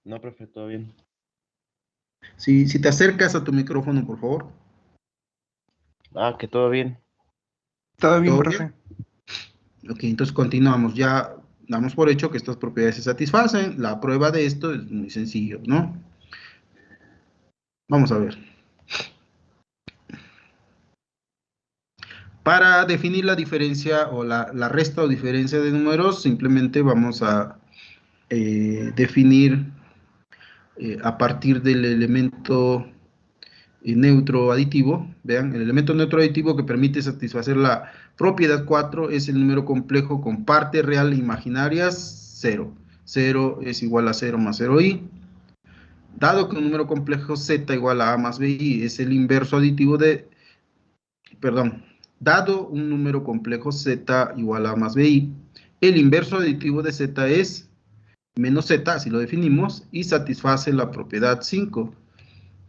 No, profe, todo bien. Si te acercas a tu micrófono, por favor. Que todo bien. Todo bien, ¿Todo profe. bien? Ok, entonces continuamos. Ya damos por hecho que estas propiedades se satisfacen. La prueba de esto es muy sencillo, ¿no? Vamos a ver. Para definir la diferencia o la resta o diferencia de números, simplemente vamos a definir a partir del elemento neutro aditivo. Vean, el elemento neutro aditivo que permite satisfacer la propiedad 4 es el número complejo con parte real e imaginarias 0. 0 es igual a 0 más 0i. Dado que un número complejo z igual a más bi, es el inverso aditivo de, perdón, dado un número complejo z igual a más bi, el inverso aditivo de z es menos z, así lo definimos, y satisface la propiedad 5.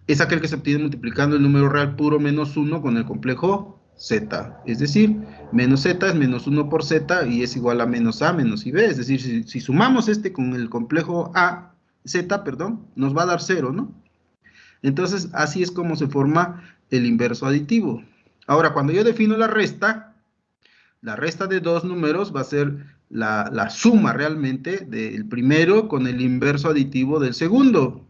Es aquel que se obtiene multiplicando el número real puro menos 1 con el complejo z. Es decir, menos z es menos 1 por z y es igual a menos a menos ib. Es decir, si sumamos este con el complejo a, z, perdón, nos va a dar 0, ¿no? Entonces, así es como se forma el inverso aditivo. Ahora, cuando yo defino la resta de dos números va a ser la suma realmente del primero con el inverso aditivo del segundo.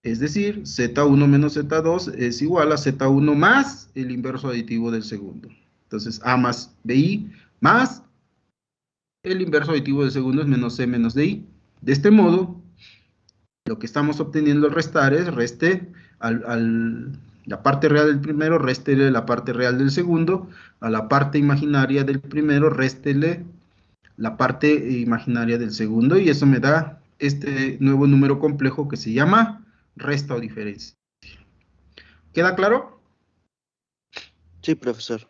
Es decir, z1 menos z2 es igual a z1 más el inverso aditivo del segundo. Entonces, a más bi más el inverso aditivo del segundo es menos c menos di. De este modo, lo que estamos obteniendo al restar es reste la parte real del primero, réstele la parte real del segundo, a la parte imaginaria del primero, réstele la parte imaginaria del segundo, y eso me da este nuevo número complejo que se llama resta o diferencia. ¿Queda claro? Sí, profesor.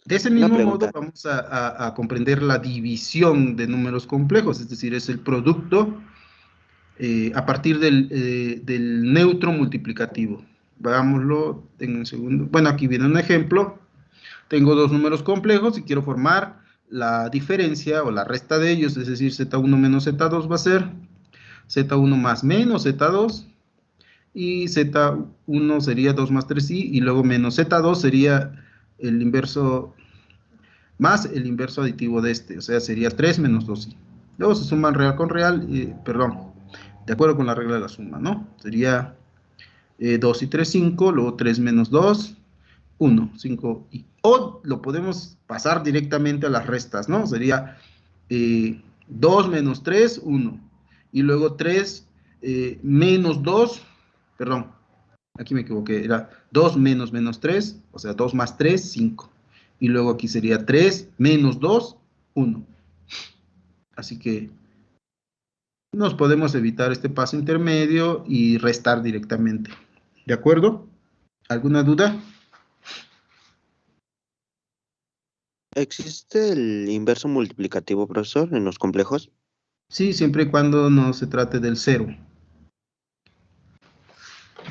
De ese mismo modo vamos a comprender la división de números complejos, es decir, es el producto a partir del neutro multiplicativo. Veámoslo en un segundo. Bueno, aquí viene un ejemplo. Tengo dos números complejos y quiero formar la diferencia o la resta de ellos, es decir, z1 menos z2 va a ser z1 más menos z2, y z1 sería 2 más 3i, y luego menos z2 sería el inverso más el inverso aditivo de este, o sea, sería 3 menos 2i. Luego se suman real con real, perdón, de acuerdo con la regla de la suma, ¿no? Sería 2 y 3, 5, luego 3 menos 2, 1, 5, y o lo podemos pasar directamente a las restas, ¿no? Sería 2 menos 3, 1, y luego 3 menos 2, perdón, aquí me equivoqué, era 2 menos menos 3, o sea, 2 más 3, 5, y luego aquí sería 3 menos 2, 1. Así que nos podemos evitar este paso intermedio y restar directamente. ¿De acuerdo? ¿Alguna duda? ¿Existe el inverso multiplicativo, profesor, en los complejos? Sí, siempre y cuando no se trate del cero.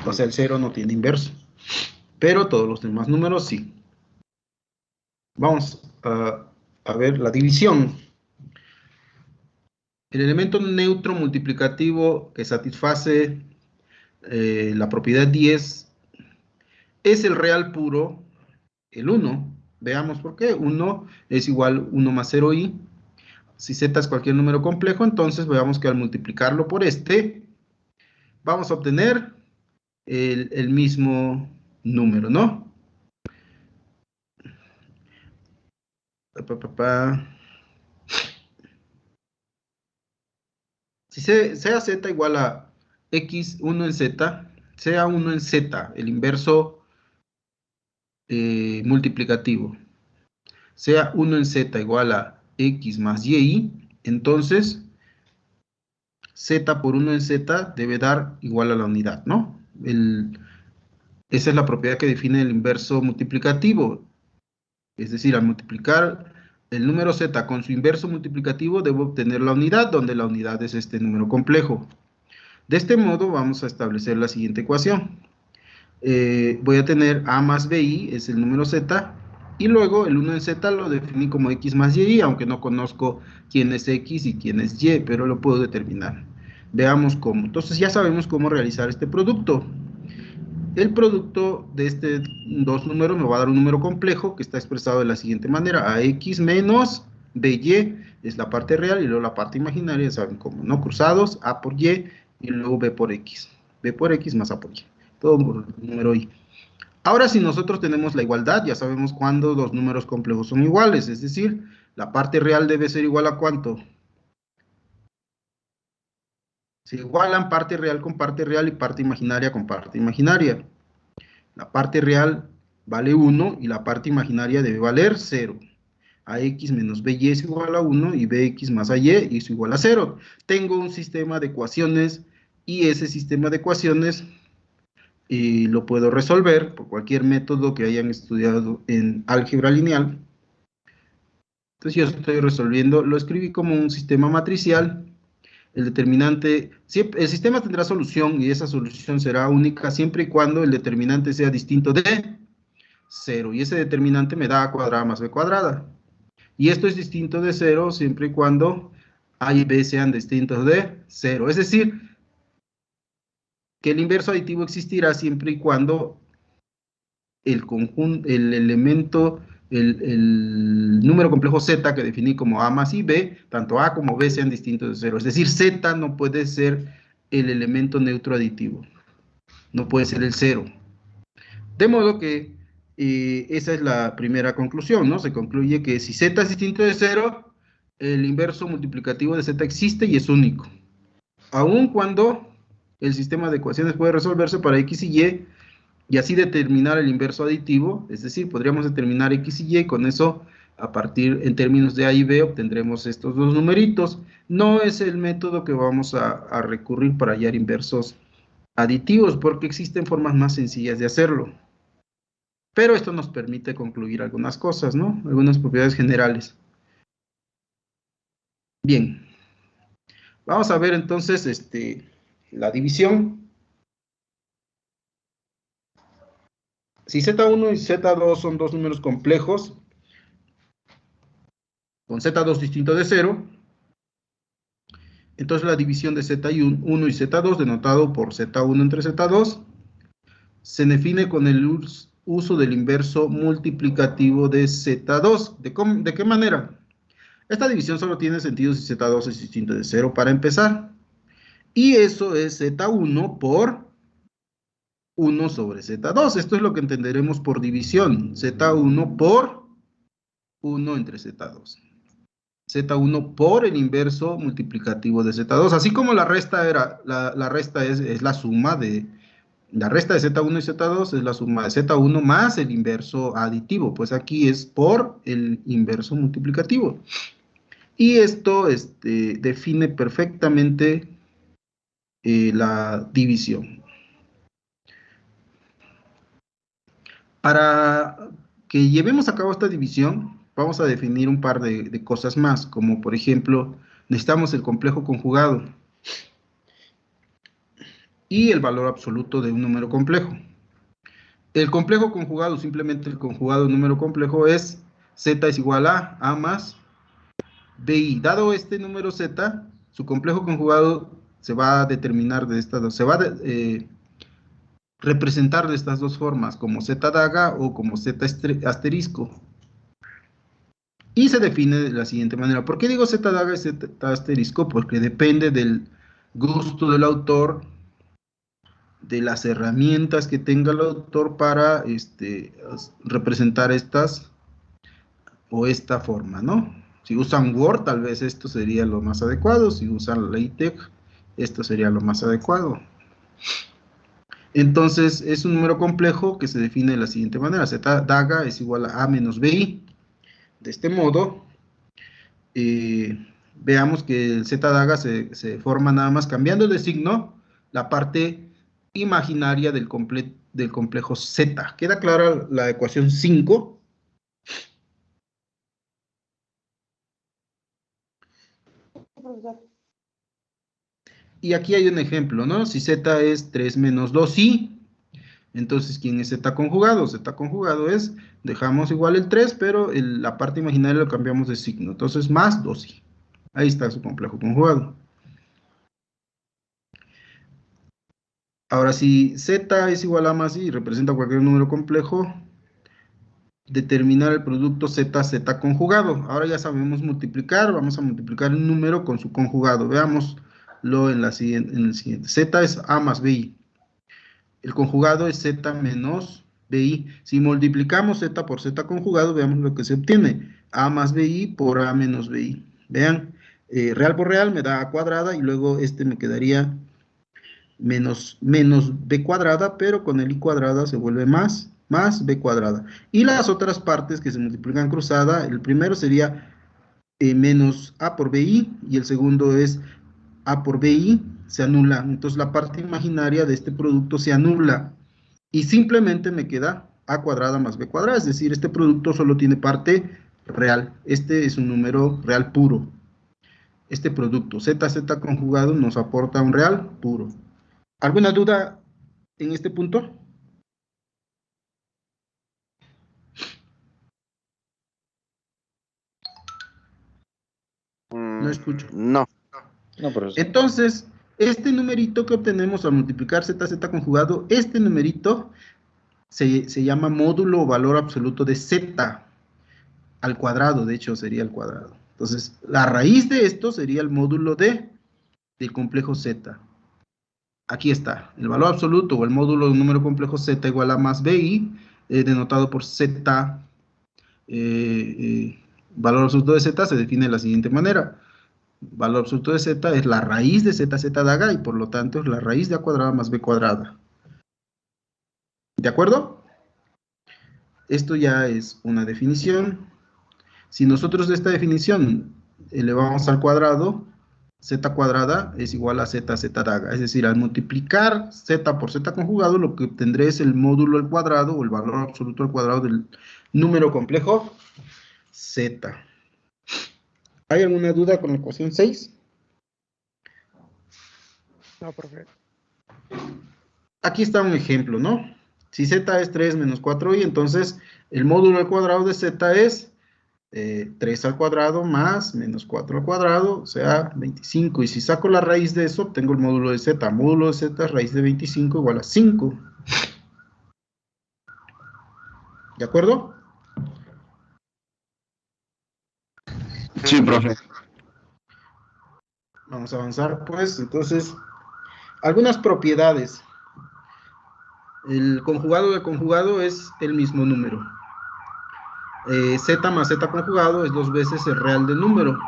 O sea, el cero no tiene inverso. Pero todos los demás números sí. Vamos a ver la división. El elemento neutro multiplicativo que satisface la propiedad 10 es el real puro, el 1. Veamos por qué. 1 es igual a 1 más 0i. Si z es cualquier número complejo, entonces veamos que al multiplicarlo por este, vamos a obtener el mismo número, ¿no? Si sea z igual a x1 en z, sea 1 en z, el inverso multiplicativo, sea 1 en z igual a x más y, entonces z por 1 en z debe dar igual a la unidad, ¿no? Esa es la propiedad que define el inverso multiplicativo. Es decir, al multiplicar el número z con su inverso multiplicativo, debo obtener la unidad, donde la unidad es este número complejo. De este modo, vamos a establecer la siguiente ecuación. Voy a tener a más bi, es el número z, y luego el 1 en z lo definí como x más y, aunque no conozco quién es x y quién es y, pero lo puedo determinar. Veamos cómo. Entonces ya sabemos cómo realizar este producto. El producto de estos dos números me va a dar un número complejo que está expresado de la siguiente manera: ax menos by es la parte real y luego la parte imaginaria, saben cómo, ¿no? Cruzados, a por y luego b por x. B por x más a por y. Todo por el número y. Ahora, si nosotros tenemos la igualdad, ya sabemos cuándo los números complejos son iguales, es decir, la parte real debe ser igual a ¿cuánto? Se igualan parte real con parte real y parte imaginaria con parte imaginaria. La parte real vale 1 y la parte imaginaria debe valer 0. Ax menos by es igual a 1 y bx más ay es igual a 0. Tengo un sistema de ecuaciones y ese sistema de ecuaciones lo puedo resolver por cualquier método que hayan estudiado en álgebra lineal. Entonces yo estoy resolviendo, lo escribí como un sistema matricial. El determinante, el sistema tendrá solución y esa solución será única siempre y cuando el determinante sea distinto de 0. Y ese determinante me da a cuadrada más b cuadrada. Y esto es distinto de 0 siempre y cuando a y b sean distintos de 0. Es decir, que el inverso aditivo existirá siempre y cuando el conjunto, el elemento, el número complejo z que definí como a más y b, tanto a como b sean distintos de 0. Es decir, z no puede ser el elemento neutro aditivo. No puede ser el 0. De modo que esa es la primera conclusión, ¿no? Se concluye que si z es distinto de 0, el inverso multiplicativo de z existe y es único. Aun cuando el sistema de ecuaciones puede resolverse para x y así determinar el inverso aditivo, es decir, podríamos determinar x y y, con eso, a partir, en términos de a y b, obtendremos estos dos numeritos. No es el método que vamos a recurrir para hallar inversos aditivos, porque existen formas más sencillas de hacerlo. Pero esto nos permite concluir algunas cosas, ¿no? Algunas propiedades generales. Bien. Vamos a ver entonces la división. Si Z1 y Z2 son dos números complejos, con Z2 distinto de 0, entonces la división de Z1 y Z2, denotado por Z1 entre Z2, se define con el uso del inverso multiplicativo de Z2. ¿De qué manera? Esta división solo tiene sentido si Z2 es distinto de 0 para empezar. Y eso es Z1 por 1 sobre Z2. Esto es lo que entenderemos por división. Z1 por 1 entre Z2. Z1 por el inverso multiplicativo de Z2. Así como la resta la resta es la suma de... La resta de Z1 y Z2 es la suma de Z1 más el inverso aditivo. Pues aquí es por el inverso multiplicativo. Y esto define perfectamente la división. Para que llevemos a cabo esta división, vamos a definir un par de cosas más, como por ejemplo, necesitamos el complejo conjugado y el valor absoluto de un número complejo. El complejo conjugado, simplemente el conjugado de un número complejo es z es igual a más bi. Dado este número z, su complejo conjugado se va a determinar de estas dos, se va a representar de estas dos formas, como z daga o como z asterisco. Y se define de la siguiente manera. ¿Por qué digo z daga y z asterisco? Porque depende del gusto del autor, de las herramientas que tenga el autor para representar estas o esta forma, ¿no? Si usan Word, tal vez esto sería lo más adecuado. Si usan LaTeX, esto sería lo más adecuado. Entonces, es un número complejo que se define de la siguiente manera. Z daga es igual a menos bi. De este modo, veamos que el z daga se forma nada más cambiando de signo la parte imaginaria del complejo z. ¿Queda clara la ecuación 5? Y aquí hay un ejemplo, ¿no? Si z es 3 menos 2i, entonces, ¿quién es z conjugado? Z conjugado es, dejamos igual el 3, pero la parte imaginaria lo cambiamos de signo. Entonces, más 2i. Ahí está su complejo conjugado. Ahora, si z es igual a más i y representa cualquier número complejo, determinar el producto z conjugado. Ahora ya sabemos multiplicar, vamos a multiplicar un número con su conjugado. Veámoslo en el siguiente. Z es a más bi. El conjugado es z menos bi. Si multiplicamos z por z conjugado, veamos lo que se obtiene. A más bi por a menos bi. Vean, real por real me da a cuadrada y luego este me quedaría menos b cuadrada, pero con el i cuadrada se vuelve más b cuadrada. Y las otras partes que se multiplican cruzada, el primero sería menos a por bi y el segundo es a por bi, se anula. Entonces la parte imaginaria de este producto se anula y simplemente me queda a cuadrada más b cuadrada, es decir, este producto solo tiene parte real. Este es un número real puro. Este producto z conjugado nos aporta un real puro. ¿Alguna duda en este punto? No escucho. No, no, profesor. Entonces, este numerito que obtenemos al multiplicar z conjugado, este numerito se llama módulo o valor absoluto de z al cuadrado, de hecho sería el cuadrado. Entonces, la raíz de esto sería el módulo del complejo z. Aquí está, el valor absoluto o el módulo de un número complejo z igual a más bi, denotado por z, valor absoluto de z se define de la siguiente manera. Valor absoluto de z es la raíz de z daga y por lo tanto es la raíz de a cuadrada más b cuadrada. ¿De acuerdo? Esto ya es una definición. Si nosotros de esta definición elevamos al cuadrado, z cuadrada es igual a z daga. Es decir, al multiplicar z por z conjugado, lo que obtendré es el módulo al cuadrado o el valor absoluto al cuadrado del número complejo z. ¿Hay alguna duda con la ecuación 6? No, profe. Aquí está un ejemplo, ¿no? Si z es 3 menos 4i, entonces el módulo al cuadrado de z es 3 al cuadrado más menos 4 al cuadrado, o sea, 25. Y si saco la raíz de eso, obtengo el módulo de z. Módulo de z es raíz de 25 igual a 5. ¿De acuerdo? Sí, profe. Vamos a avanzar, pues. Entonces, algunas propiedades. El conjugado del conjugado es el mismo número. Z más z conjugado es 2 veces el real del número.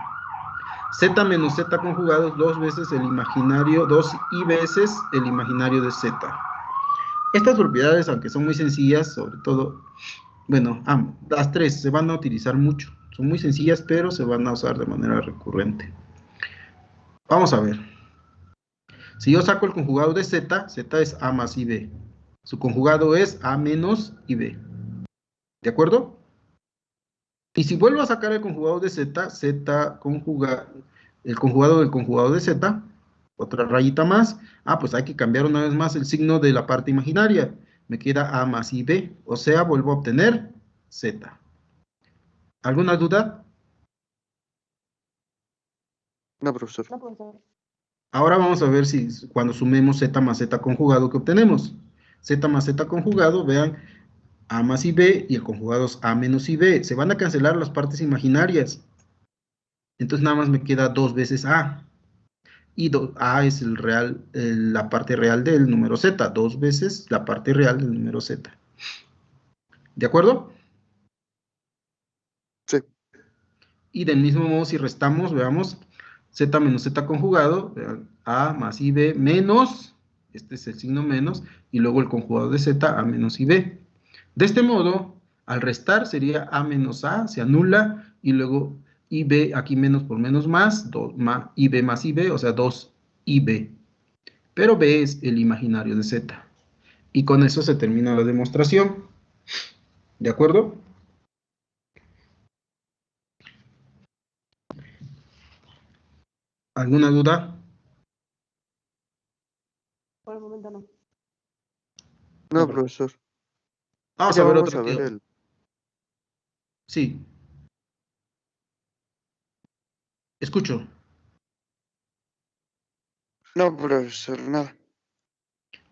Z menos z conjugado es 2 veces el imaginario, 2i veces el imaginario de z. Estas propiedades, aunque son muy sencillas, sobre todo, bueno, las tres se van a utilizar mucho. Son muy sencillas, pero se van a usar de manera recurrente. Vamos a ver. Si yo saco el conjugado de z, z es a más ib. Su conjugado es a menos ib. ¿De acuerdo? Y si vuelvo a sacar el conjugado de z, el conjugado del conjugado de z, otra rayita más, pues hay que cambiar una vez más el signo de la parte imaginaria. Me queda a más ib, o sea, vuelvo a obtener z. ¿Alguna duda? No, profesor. No, profesor. Ahora vamos a ver si cuando sumemos z más z conjugado, ¿qué obtenemos? Z más z conjugado, vean, a más ib y el conjugado es a menos ib. Se van a cancelar las partes imaginarias. Entonces nada más me queda 2 veces a. Y a es la parte real del número z. 2 veces la parte real del número z. ¿De acuerdo? Sí. Y del mismo modo, si restamos, veamos, z menos z conjugado, vean, a más ib menos, este es el signo menos, y luego el conjugado de z, a menos ib. De este modo, al restar sería a menos a, se anula, y luego ib, aquí menos por menos más, ib más ib, o sea, 2ib. Pero b es el imaginario de z. Y con eso se termina la demostración. ¿De acuerdo? ¿Alguna duda? Por el momento no. No, profesor. Vamos Ya a ver vamos otro a ver ejemplo. Sí, escucho. No, profesor, nada.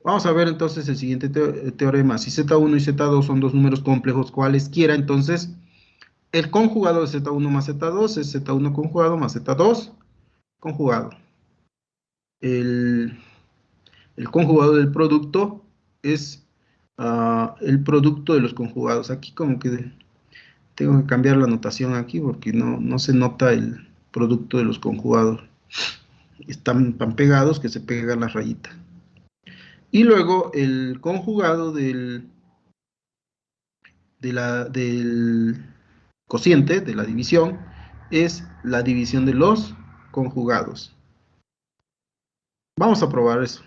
Vamos a ver entonces el siguiente teorema. Si Z1 y Z2 son dos números complejos cualesquiera, entonces el conjugado de Z1 más Z2 es Z1 conjugado más Z2 conjugado. El conjugado del producto es el producto de los conjugados. Aquí como que tengo que cambiar la notación aquí porque no se nota el producto de los conjugados. Están tan pegados que se pega la rayita. Y luego el conjugado del cociente, de la división, es la división de los conjugados. Vamos a probar eso.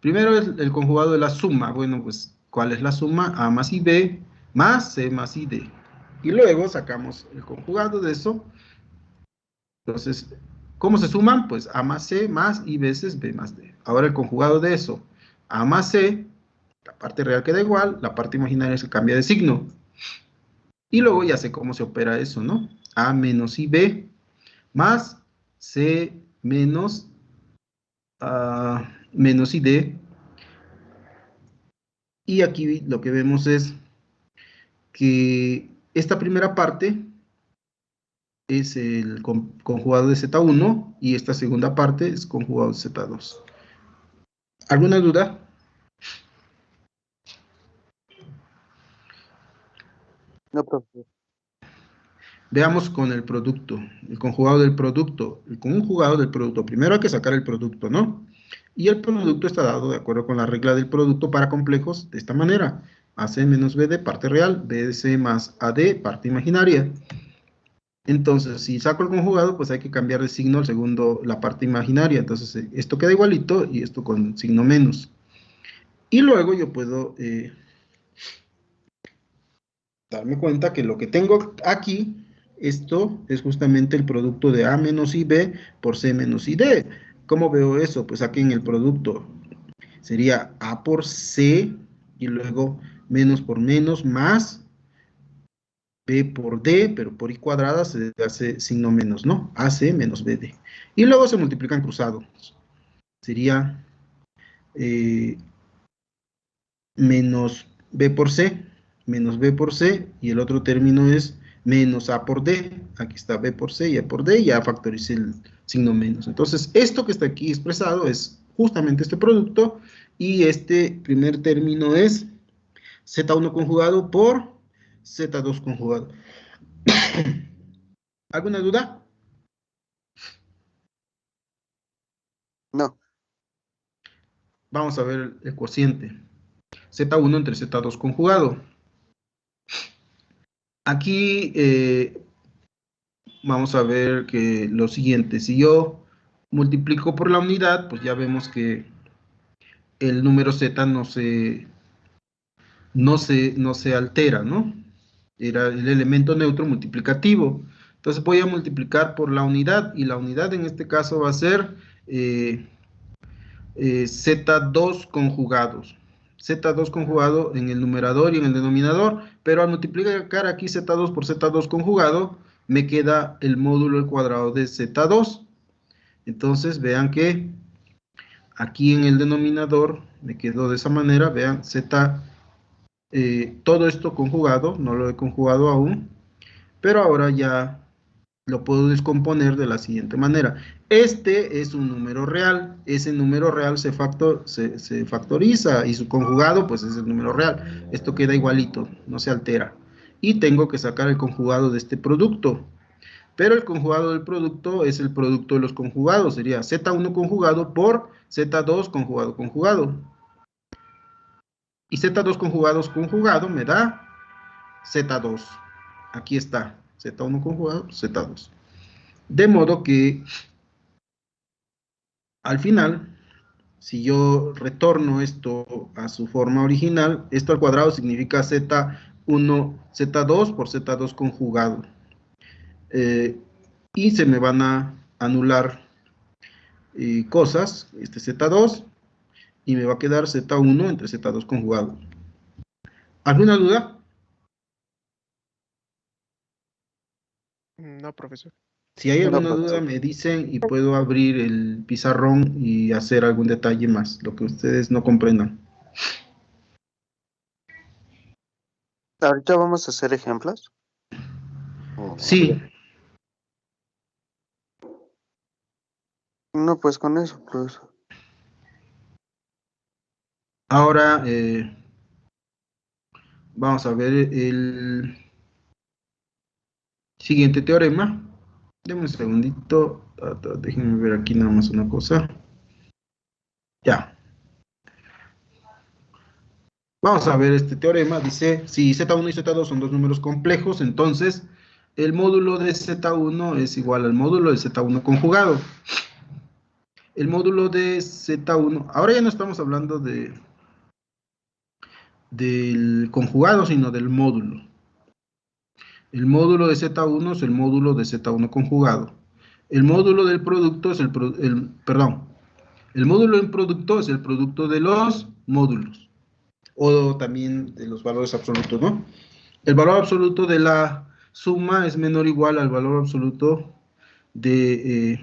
Primero es el conjugado de la suma. Bueno, pues, ¿cuál es la suma? A más IB más C más ID. Y luego sacamos el conjugado de eso. Entonces, ¿cómo se suman? Pues A más C más I veces B más D. Ahora el conjugado de eso. A más C, la parte real queda igual, la parte imaginaria se cambia de signo. Y luego ya sé cómo se opera eso, ¿no? A menos IB más C menos, menos ID. Y aquí lo que vemos es que esta primera parte es el conjugado de Z1 y esta segunda parte es conjugado de Z2. ¿Alguna duda? No, profesor. Veamos con el producto, el conjugado del producto. El conjugado del producto, primero hay que sacar el producto, ¿no? Y el producto está dado de acuerdo con la regla del producto para complejos de esta manera. AC menos BD, parte real, BC más AD, parte imaginaria. Entonces, si saco el conjugado, pues hay que cambiar de signo al segundo, la parte imaginaria. Entonces, esto queda igualito y esto con signo menos. Y luego yo puedo darme cuenta que lo que tengo aquí, esto es justamente el producto de A menos IB por C menos ID. ¿Cómo veo eso? Pues aquí en el producto sería A por C y luego menos por menos más B por D, pero por I cuadrada se hace signo menos, ¿no? AC menos BD. Y luego se multiplican cruzados. Sería menos B por C, menos B por C, y el otro término es menos A por D. Aquí está B por C y A por D, y ya factoricé el signo menos. Entonces, esto que está aquí expresado es justamente este producto, y este primer término es Z1 conjugado por Z2 conjugado. ¿Alguna duda? No. Vamos a ver el cociente. Z1 entre Z2 conjugado. Aquí vamos a ver que lo siguiente, si yo multiplico por la unidad, pues ya vemos que el número Z no se altera, ¿no? Era el elemento neutro multiplicativo. Entonces voy a multiplicar por la unidad, y la unidad en este caso va a ser Z2 conjugados. Z2 conjugado en el numerador y en el denominador, pero al multiplicar aquí Z2 por Z2 conjugado, me queda el módulo al cuadrado de Z2. Entonces, vean que aquí en el denominador me quedó de esa manera, vean, Z, todo esto conjugado, no lo he conjugado aún, pero ahora ya lo puedo descomponer de la siguiente manera. Este es un número real, ese número real se factoriza y su conjugado pues es el número real. Esto queda igualito, no se altera. Y tengo que sacar el conjugado de este producto. Pero el conjugado del producto es el producto de los conjugados, sería Z1 conjugado por Z2 conjugado conjugado. Y Z2 conjugados conjugado me da Z2. Aquí está, Z1 conjugado, Z2. De modo que al final, si yo retorno esto a su forma original, esto al cuadrado significa Z1, Z2 por Z2 conjugado. Y se me van a anular cosas, este Z2, y me va a quedar Z1 entre Z2 conjugado. ¿Alguna duda? No, profesor. Si hay No, alguna duda profesor. me dicen y puedo abrir el pizarrón y hacer algún detalle más, lo que ustedes no comprendan. Ahorita vamos a hacer ejemplos. Sí, No, pues con eso, profesor. ahora vamos a ver el siguiente teorema. Deme un segundito, déjenme ver aquí nada más una cosa. Ya. Vamos a ver este teorema. Dice, si Z1 y Z2 son dos números complejos, entonces el módulo de Z1 es igual al módulo de Z1 conjugado. El módulo de Z1, ahora ya no estamos hablando del conjugado, sino del módulo. El módulo de Z1 es el módulo de Z1 conjugado. El módulo del producto es el módulo del producto es el producto de los módulos, o también de los valores absolutos, ¿no? El valor absoluto de la suma es menor o igual al valor absoluto de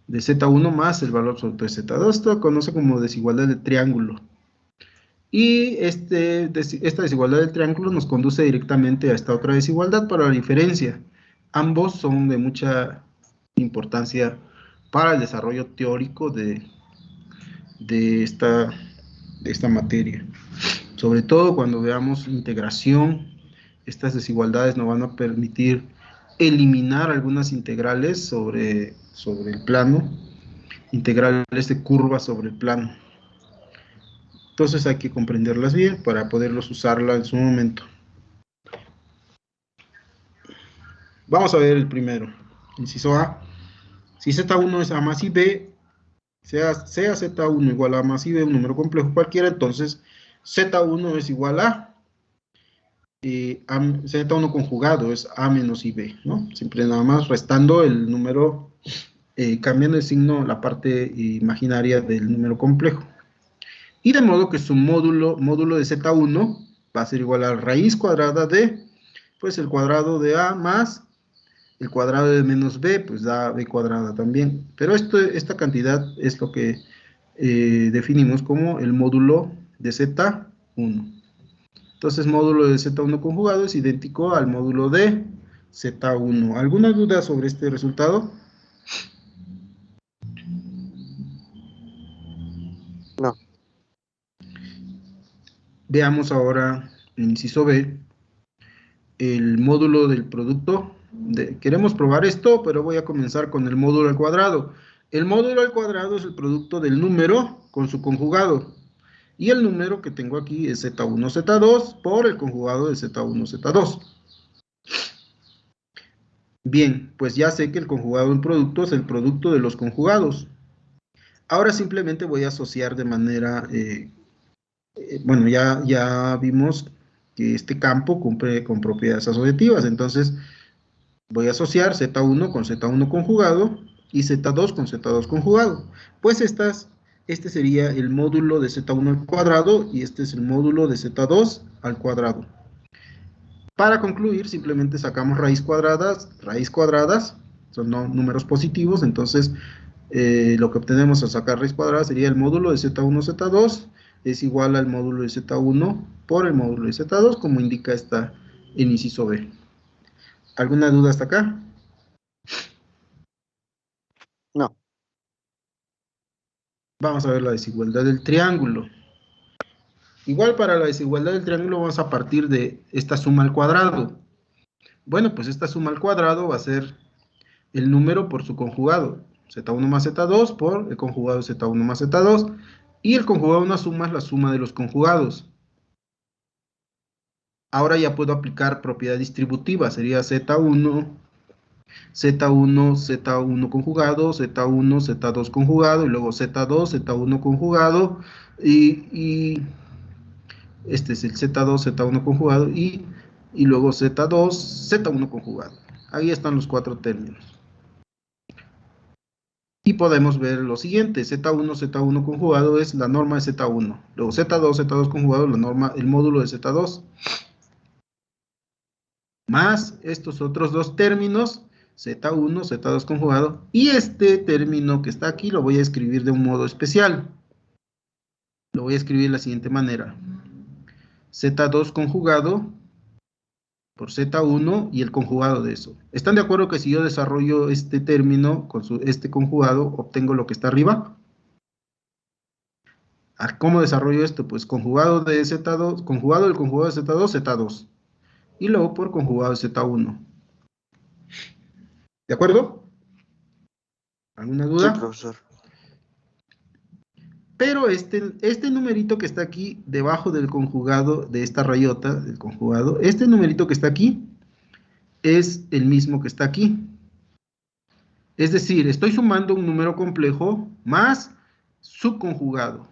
Z1 más el valor absoluto de Z2. Esto se conoce como desigualdad de triángulo. Y esta desigualdad del triángulo nos conduce directamente a esta otra desigualdad para la diferencia. Ambos son de mucha importancia para el desarrollo teórico de esta materia. Sobre todo cuando veamos integración, estas desigualdades nos van a permitir eliminar algunas integrales sobre el plano, integrales de curvas sobre el plano. Entonces hay que comprenderlas bien para poderlos usarla en su momento. Vamos a ver el primero. Inciso A. Si Z1 es A más IB, sea Z1 igual a A más IB, un número complejo cualquiera, entonces Z1 es igual a Z1 conjugado, es A menos IB, ¿no? Siempre nada más restando el número, cambiando el signo, la parte imaginaria del número complejo. Y de modo que su módulo de Z1 va a ser igual a raíz cuadrada de, pues el cuadrado de A más el cuadrado de menos B, pues da B cuadrada también. Pero esta cantidad es lo que definimos como el módulo de Z1. Entonces, módulo de Z1 conjugado es idéntico al módulo de Z1. ¿Alguna duda sobre este resultado? No. Veamos ahora el inciso B, el módulo del producto. Queremos probar esto, pero voy a comenzar con el módulo al cuadrado. El módulo al cuadrado es el producto del número con su conjugado. Y el número que tengo aquí es Z1, Z2 por el conjugado de Z1, Z2. Bien, pues ya sé que el conjugado en producto es el producto de los conjugados. Ahora simplemente voy a asociar de manera, bueno, ya vimos que este campo cumple con propiedades asociativas, entonces voy a asociar Z1 con Z1 conjugado y Z2 con Z2 conjugado. Pues este sería el módulo de Z1 al cuadrado y este es el módulo de Z2 al cuadrado. Para concluir, simplemente sacamos raíz cuadradas, son números positivos, entonces lo que obtenemos al sacar raíz cuadrada sería el módulo de Z1, Z2 es igual al módulo de Z1 por el módulo de Z2, como indica el inciso B. ¿Alguna duda hasta acá? No. Vamos a ver la desigualdad del triángulo. Igual para la desigualdad del triángulo vamos a partir de esta suma al cuadrado. Bueno, pues esta suma al cuadrado va a ser el número por su conjugado. Z1 más Z2 por el conjugado de Z1 más Z2. Y el conjugado de una suma es la suma de los conjugados. Ahora ya puedo aplicar propiedad distributiva. Sería Z1, Z1 conjugado, Z1, Z2 conjugado, y luego Z2, Z1 conjugado, y este es el Z2, Z1 conjugado, y luego Z2, Z1 conjugado. Ahí están los cuatro términos. Y podemos ver lo siguiente, Z1, Z1 conjugado es la norma de Z1. Luego Z2, Z2 conjugado, la norma, el módulo de Z2. Más estos otros dos términos Z1, Z2 conjugado, y este término que está aquí lo voy a escribir de un modo especial. Lo voy a escribir de la siguiente manera. Z2 conjugado por Z1 y el conjugado de eso. ¿Están de acuerdo que si yo desarrollo este término con este conjugado, obtengo lo que está arriba? ¿Cómo desarrollo esto? Pues conjugado de Z2, conjugado del conjugado de Z2, Z2. Y luego por conjugado de Z1. ¿De acuerdo? ¿Alguna Sí, duda? profesor. Pero este numerito que está aquí debajo del conjugado, de esta rayota del conjugado, este numerito que está aquí es el mismo que está aquí. Es decir, estoy sumando un número complejo más su conjugado.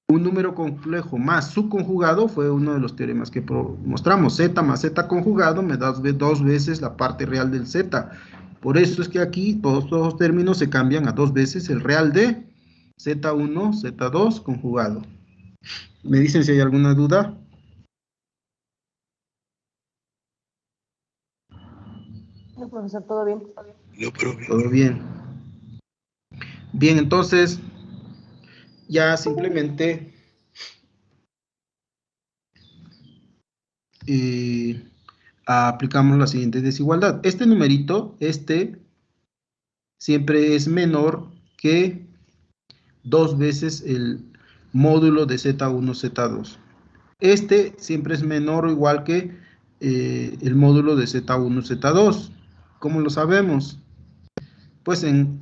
Un número complejo más su conjugado fue uno de los teoremas que mostramos. Z más Z conjugado me da dos veces la parte real del Z. Por eso es que aquí todos los términos se cambian a dos veces el real de Z1, Z2 conjugado. ¿Me dicen si hay alguna duda? No, profesor, todo bien. Todo bien. Bien, entonces ya simplemente aplicamos la siguiente desigualdad. Este numerito, siempre es menor que dos veces el módulo de Z1, Z2. Este siempre es menor o igual que el módulo de Z1, Z2. ¿Cómo lo sabemos? Pues en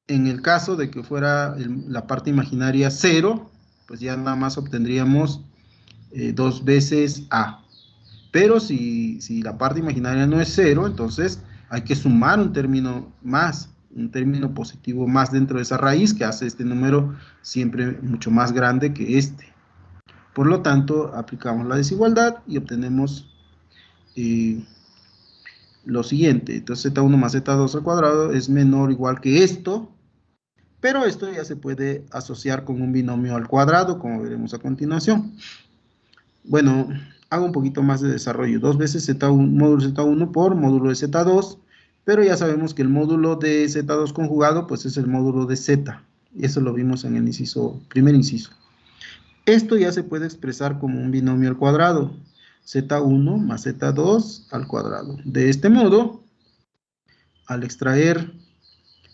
el caso de que fuera la parte imaginaria 0, pues ya nada más obtendríamos dos veces A. Pero si la parte imaginaria no es 0, entonces hay que sumar un término más, un término positivo más dentro de esa raíz que hace este número siempre mucho más grande que este. Por lo tanto, aplicamos la desigualdad y obtenemos lo siguiente. Entonces Z1 más Z2 al cuadrado es menor o igual que esto, pero esto ya se puede asociar con un binomio al cuadrado, como veremos a continuación. Bueno, hago un poquito más de desarrollo. Dos veces Z1, módulo Z1 por módulo de Z2, pero ya sabemos que el módulo de Z2 conjugado, pues es el módulo de Z. Y eso lo vimos en el primer inciso. Esto ya se puede expresar como un binomio al cuadrado. Z1 más Z2 al cuadrado. De este modo, al extraer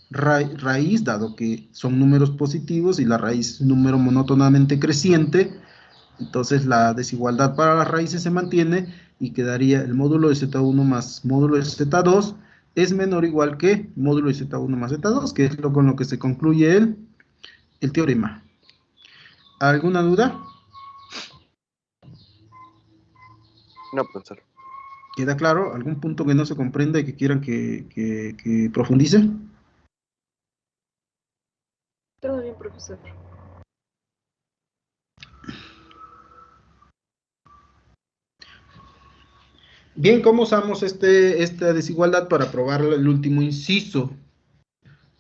raíz, dado que son números positivos y la raíz es un número monótonamente creciente, entonces la desigualdad para las raíces se mantiene y quedaría el módulo de Z1 más módulo de Z2 es menor o igual que módulo de Z1 más Z2, que es con lo que se concluye el teorema. ¿Alguna duda? No, profesor. ¿Queda claro? ¿Algún punto que no se comprenda y que quieran que profundice? Todo bien, profesor. Bien, ¿cómo usamos esta desigualdad para probar el último inciso?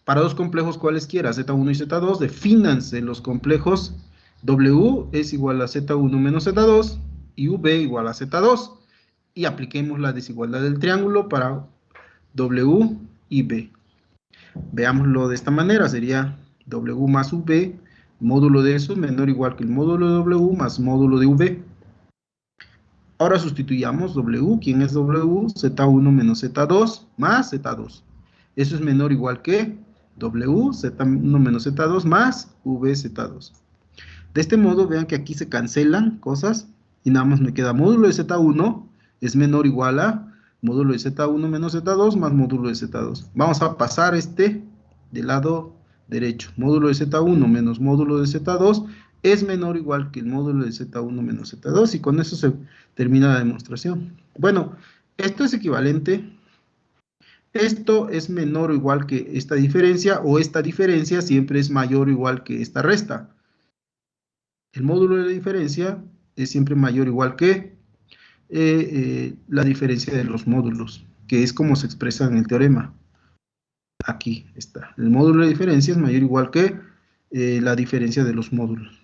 Para dos complejos cualesquiera, Z1 y Z2, defínanse los complejos W es igual a Z1 menos Z2 y V igual a Z2. Y apliquemos la desigualdad del triángulo para W y V. Veámoslo de esta manera, sería W más V, módulo de eso menor o igual que el módulo de W más módulo de V. Ahora sustituyamos W, ¿quién es W? Z1 menos Z2 más Z2. Eso es menor o igual que W, Z1 menos Z2 más V, Z2. De este modo, vean que aquí se cancelan cosas y nada más me queda módulo de Z1 es menor o igual a módulo de Z1 menos Z2 más módulo de Z2. Vamos a pasar del lado derecho. Módulo de Z1 menos módulo de Z2 es menor o igual que el módulo de Z1 menos Z2 y con eso se termina la demostración. Bueno, esto es equivalente. Esto es menor o igual que esta diferencia o esta diferencia siempre es mayor o igual que esta resta. El módulo de la diferencia es siempre mayor o igual que la diferencia de los módulos, que es como se expresa en el teorema. Aquí está. El módulo de diferencia es mayor o igual que la diferencia de los módulos.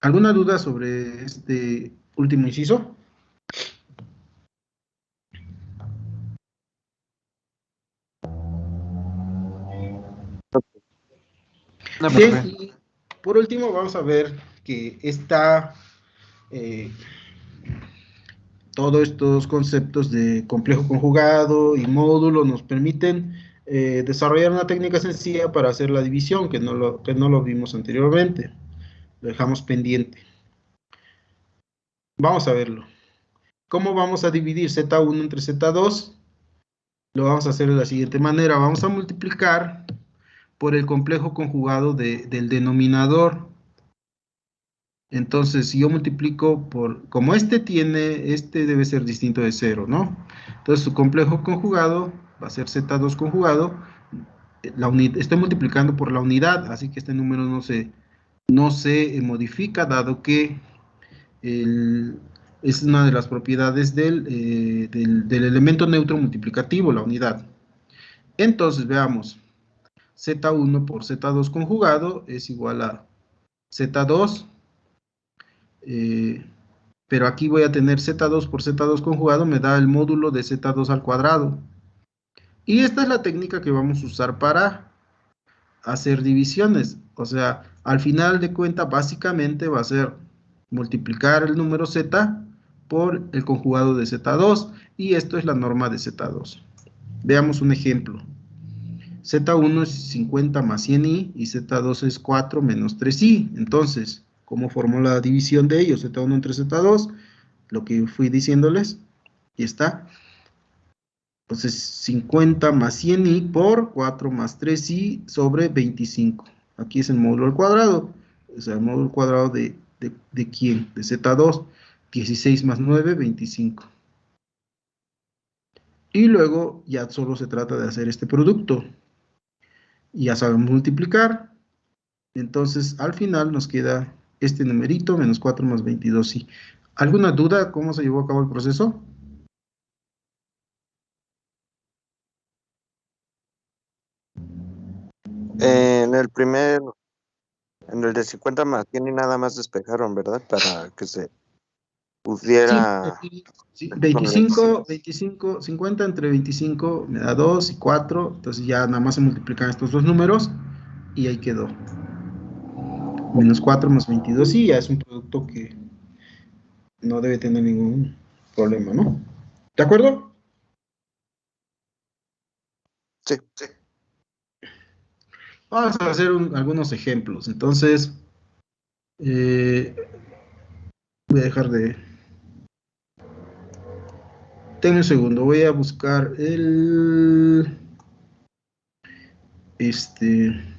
¿Alguna duda sobre este último inciso? No, Bien, profe. y por último vamos a ver que eh, todos estos conceptos de complejo conjugado y módulo nos permiten desarrollar una técnica sencilla para hacer la división, que no lo vimos anteriormente. Lo dejamos pendiente. Vamos a verlo. ¿Cómo vamos a dividir Z1 entre Z2? Lo vamos a hacer de la siguiente manera. Vamos a multiplicar por el complejo conjugado del denominador. Entonces, si yo multiplico por, como este debe ser distinto de 0, ¿no? Entonces, su complejo conjugado va a ser Z2 conjugado. Estoy multiplicando por la unidad, así que este número no se modifica, dado que es una de las propiedades del elemento neutro multiplicativo, la unidad. Entonces, veamos. Z1 por Z2 conjugado es igual a Z2, pero aquí voy a tener Z2 por Z2 conjugado, me da el módulo de Z2 al cuadrado. Y esta es la técnica que vamos a usar para hacer divisiones. O sea, al final de cuentas, básicamente va a ser multiplicar el número Z por el conjugado de Z2, y esto es la norma de Z2. Veamos un ejemplo. Z1 es 50 más 100i y Z2 es 4 menos 3i. Entonces, ¿cómo formó la división de ellos? Z1 entre Z2, lo que fui diciéndoles, y está. Entonces, 50 más 100i por 4 más 3i sobre 25. Aquí es el módulo al cuadrado. O sea, el módulo al cuadrado ¿de quién? De Z2. 16 más 9, 25. Y luego ya solo se trata de hacer este producto. Ya sabemos multiplicar. Entonces, al final nos queda este numerito, menos 4 más 22. ¿Sí? ¿Alguna duda cómo se llevó a cabo el proceso? En en el de 50 más tiene nada más despejaron, ¿verdad? Para que se Sí, pudiera sí, con el 50 entre 25 me da 2 y 4. Entonces ya nada más se multiplican estos dos números y ahí quedó. Menos 4 más 22, y ya es un producto que no debe tener ningún problema, ¿no? ¿De acuerdo? Sí, sí. Vamos a hacer algunos ejemplos. Entonces, voy a dejar de... Tengo un segundo, voy a buscar Este...